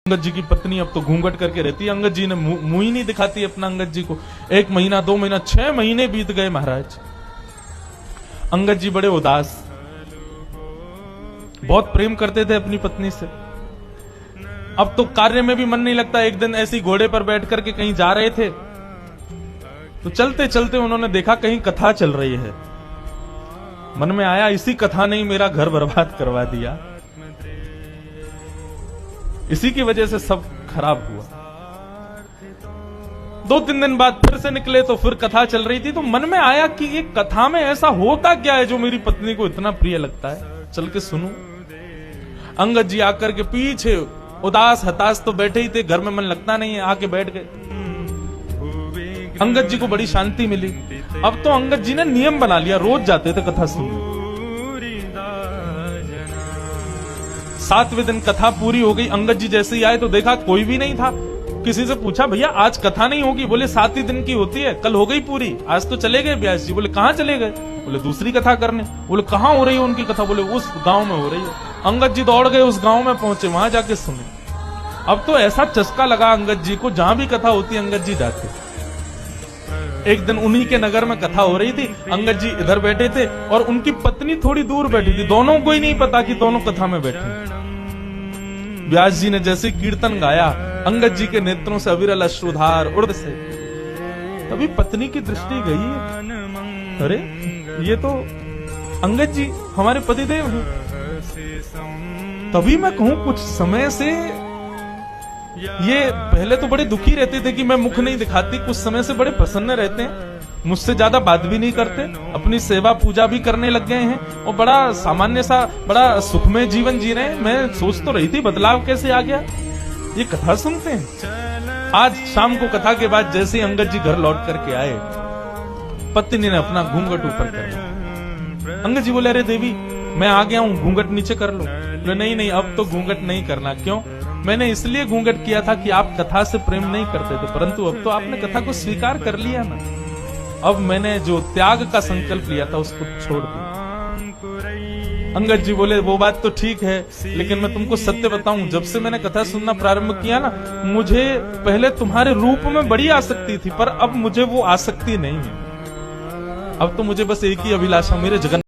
अंगद जी की पत्नी अब तो घूंघट करके रहती है। अंगद जी ने मुंह ही नहीं दिखाती अपना अंगद जी को। 1 महीना 2 महीना 6 महीने बीत गए महाराज। अंगद जी बड़े उदास, बहुत प्रेम करते थे अपनी पत्नी से। अब तो कार्य में भी मन नहीं लगता। एक दिन ऐसी घोड़े पर बैठ करके कहीं जा रहे थे तो चलते चलते उन्होंने देखा कहीं कथा चल रही है। मन में आया इसी कथा ने ही मेरा घर बर्बाद करवा दिया, इसी की वजह से सब खराब हुआ। 2-3 दिन बाद फिर से निकले तो फिर कथा चल रही थी। तो मन में आया कि ये कथा में ऐसा होता क्या है जो मेरी पत्नी को इतना प्रिय लगता है, चल के सुनूं। अंगद जी आकर के पीछे उदास हताश तो बैठे ही थे, घर में मन लगता नहीं है, आके बैठ गए। अंगद जी को बड़ी शांति मिली। अब तो अंगद जी ने नियम बना लिया, रोज जाते थे कथा सुनने। 7वें दिन कथा पूरी हो गई। अंगद जी जैसे ही आए तो देखा कोई भी नहीं था। किसी से पूछा भैया आज कथा नहीं होगी? बोले 7 ही दिन की होती है, कल हो गई पूरी, आज तो चले गए व्यास जी। बोले कहां चले गए? बोले दूसरी कथा करने। बोले कहां हो रही है उनकी कथा? बोले उस गांव में हो रही है। अंगद जी दौड़ गए, उस गांव में पहुंचे, वहां जाके सुने। अब तो ऐसा चस्का लगा अंगद जी को, जहां भी कथा होती अंगद जी जाते। एक दिन उन्हीं के नगर में कथा हो रही थी, अंगद जी इधर बैठे थे और उनकी पत्नी थोड़ी दूर बैठी थी। दोनों को ही नहीं पता कि दोनों कथा में बैठे। व्यास जी ने जैसे कीर्तन गाया, अंगद जी के नेत्रों से अविरल अश्रुधार उर्द से। तभी पत्नी की दृष्टि गई, अरे ये तो अंगद जी हमारे पतिदेव हैं। तभी मैं कहूं कुछ समय से ये पहले तो बड़े दुखी रहते थे कि मैं मुख नहीं दिखाती, कुछ समय से बड़े प्रसन्न रहते हैं, मुझसे ज्यादा बात भी नहीं करते, अपनी सेवा पूजा भी करने लग गए हैं और बड़ा सामान्य सा बड़ा सुखमय जीवन जी रहे हैं। मैं सोच तो रही थी बदलाव कैसे आ गया, ये कथा सुनते हैं। आज शाम को कथा के बाद जैसे ही अंगद जी घर लौट करके आए, पत्नी ने अपना घूंघट ऊपर कर लिया। अंगद जी बोले अरे देवी मैं आ गया हूं, घूंघट नीचे कर लो। बोले नहीं अब तो घूंघट नहीं करना। क्यों? मैंने इसलिए घूंघट किया था कि आप कथा से प्रेम नहीं करते थे, परंतु अब तो आपने कथा को स्वीकार कर लिया ना। अब मैंने जो त्याग का संकल्प लिया था उसको छोड़ दिया। अंगद जी बोले वो बात तो ठीक है, लेकिन मैं तुमको सत्य बताऊं, जब से मैंने कथा सुनना प्रारंभ किया ना, मुझे पहले तुम्हारे रूप में बड़ी आसक्ति थी, पर अब मुझे वो आसक्ति नहीं है। अब तो मुझे बस एक ही अभिलाषा, मेरे जगन